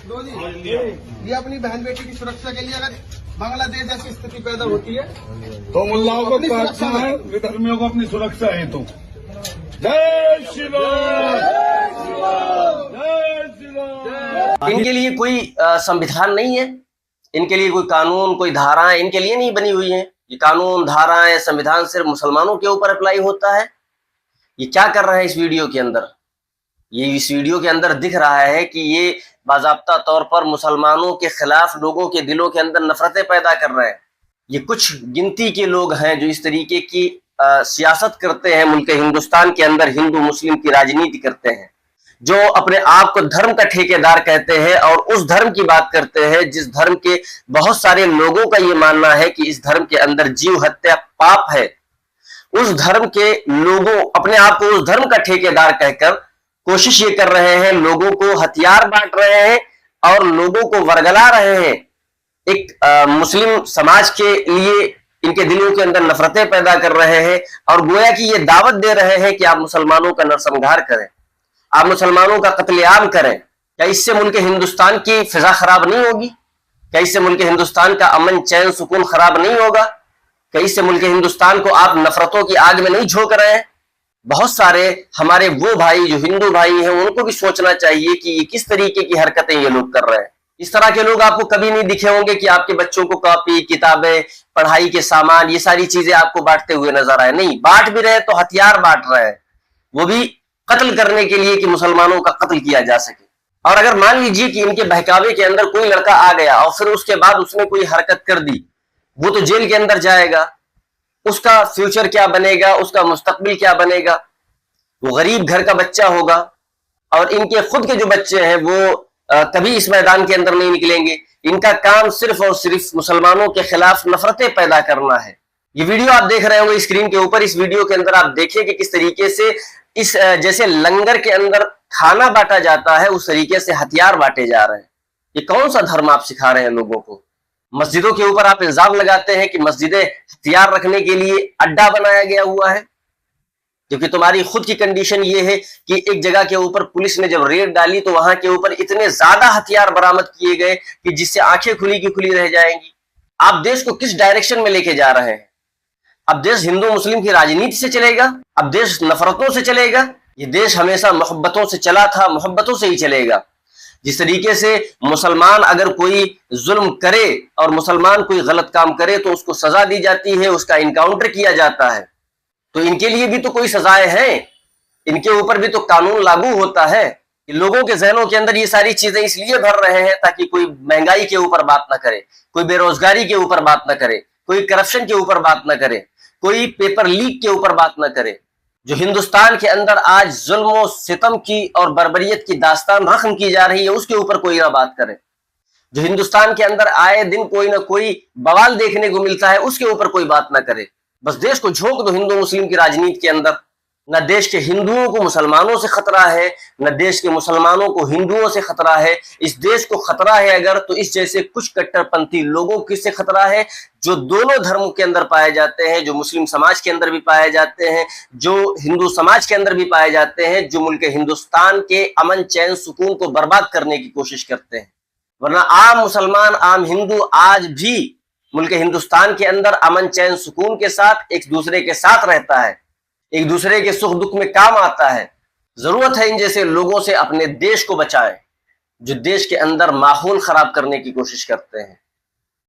ये अपनी बहन बेटी की सुरक्षा के लिए अगर बांग्लादेश जैसी स्थिति पैदा होती है तो मुल्लाओं को काटना है, विधर्मियों को अपनी सुरक्षा हेतु। जय श्री राम, जय श्री राम। इनके लिए कोई संविधान नहीं है, इनके लिए कोई कानून, कोई धाराएं इनके लिए नहीं बनी हुई हैं। ये कानून, धाराएं, संविधान सिर्फ मुसलमानों के ऊपर अप्लाई होता है। ये क्या कर रहे हैं इस वीडियो के अंदर? ये इस वीडियो के अंदर दिख रहा है कि ये बाज़ाब्ता तौर पर मुसलमानों के खिलाफ लोगों के दिलों के अंदर नफरतें पैदा कर रहे हैं। ये कुछ गिनती के लोग हैं जो इस तरीके की सियासत करते हैं मुल्क हिंदुस्तान के अंदर, हिंदू मुस्लिम की राजनीति करते हैं, जो अपने आप को धर्म का ठेकेदार कहते हैं और उस धर्म की बात करते हैं जिस धर्म के बहुत सारे लोगों का ये मानना है कि इस धर्म के अंदर जीव हत्या पाप है। उस धर्म के लोगों अपने आप को उस धर्म का ठेकेदार कहकर कोशिश ये कर रहे हैं, लोगों को हथियार बांट रहे हैं और लोगों को वर्गला रहे हैं। एक मुस्लिम समाज के लिए इनके दिलों के अंदर नफरतें पैदा कर रहे हैं और गोया कि ये दावत दे रहे हैं कि आप मुसलमानों का नरसंहार करें, आप मुसलमानों का कत्लेआम करें। क्या इससे मुल्क हिंदुस्तान की फिजा खराब नहीं होगी? क्या इससे मुल्क हिंदुस्तान का अमन चैन सुकून खराब नहीं होगा? क्या इससे मुल्क हिंदुस्तान को आप नफरतों की आग में नहीं झोंक रहे हैं? बहुत सारे हमारे वो भाई जो हिंदू भाई हैं उनको भी सोचना चाहिए कि ये किस तरीके की हरकतें ये लोग कर रहे हैं। इस तरह के लोग आपको कभी नहीं दिखे होंगे कि आपके बच्चों को कॉपी, किताबें, पढ़ाई के सामान, ये सारी चीजें आपको बांटते हुए नजर आए। नहीं, बांट भी रहे तो हथियार बांट रहे हैं, वो भी कत्ल करने के लिए कि मुसलमानों का कत्ल किया जा सके। और अगर मान लीजिए कि इनके बहकावे के अंदर कोई लड़का आ गया और फिर उसके बाद उसने कोई हरकत कर दी, वो तो जेल के अंदर जाएगा, उसका फ्यूचर क्या बनेगा, उसका मुस्तकबिल क्या बनेगा? वो गरीब घर का बच्चा होगा और इनके खुद के जो बच्चे हैं वो कभी इस मैदान के अंदर नहीं निकलेंगे। इनका काम सिर्फ और सिर्फ मुसलमानों के खिलाफ नफरतें पैदा करना है। ये वीडियो आप देख रहे होंगे स्क्रीन के ऊपर, इस वीडियो के अंदर आप देखिए कि किस तरीके से इस जैसे लंगर के अंदर खाना बांटा जाता है उस तरीके से हथियार बांटे जा रहे हैं। ये कौन सा धर्म आप सिखा रहे हैं लोगों को? मस्जिदों के ऊपर आप इल्जाम लगाते हैं कि मस्जिदें हथियार रखने के लिए अड्डा बनाया गया हुआ है, क्योंकि तुम्हारी खुद की कंडीशन ये है कि एक जगह के ऊपर पुलिस ने जब रेड डाली तो वहां के ऊपर इतने ज्यादा हथियार बरामद किए गए कि जिससे आंखें खुली की खुली रह जाएंगी। आप देश को किस डायरेक्शन में लेके जा रहे हैं? अब देश हिंदू मुस्लिम की राजनीति से चलेगा? अब देश नफरतों से चलेगा? ये देश हमेशा मोहब्बतों से चला था, मोहब्बतों से ही चलेगा। जिस तरीके से मुसलमान अगर कोई जुल्म करे और मुसलमान कोई गलत काम करे तो उसको सजा दी जाती है, उसका इनकाउंटर किया जाता है, तो इनके लिए भी तो कोई सजाएं हैं, इनके ऊपर भी तो कानून लागू होता है। लोगों के जहनों के अंदर ये सारी चीजें इसलिए भर रहे हैं ताकि कोई महंगाई के ऊपर बात ना करे, कोई बेरोजगारी के ऊपर बात ना करे, कोई करप्शन के ऊपर बात ना करे, कोई पेपर लीक के ऊपर बात ना करे। जो हिंदुस्तान के अंदर आज जुल्म सितम की और बर्बरियत की दास्तान रख्म की जा रही है उसके ऊपर कोई ना बात करे। जो हिंदुस्तान के अंदर आए दिन कोई ना कोई बवाल देखने को मिलता है उसके ऊपर कोई बात ना करे। बस देश को झोंक दो हिंदू मुस्लिम की राजनीति के अंदर। न देश के हिंदुओं को मुसलमानों से खतरा है, न देश के मुसलमानों को हिंदुओं से खतरा है। इस देश को खतरा है अगर तो इस जैसे कुछ कट्टरपंथी लोगों किससे खतरा है जो दोनों धर्मों के अंदर पाए जाते हैं, जो मुस्लिम समाज के अंदर भी पाए जाते हैं, जो हिंदू समाज के अंदर भी पाए जाते हैं, जो मुल्क हिंदुस्तान के अमन चैन सुकून को बर्बाद करने की कोशिश करते हैं। वरना आम मुसलमान, आम हिंदू आज भी मुल्क हिंदुस्तान के अंदर अमन चैन सुकून के साथ एक दूसरे के साथ रहता है, एक दूसरे के सुख दुख में काम आता है। जरूरत है इन जैसे लोगों से अपने देश को बचाएं जो देश के अंदर माहौल खराब करने की कोशिश करते हैं।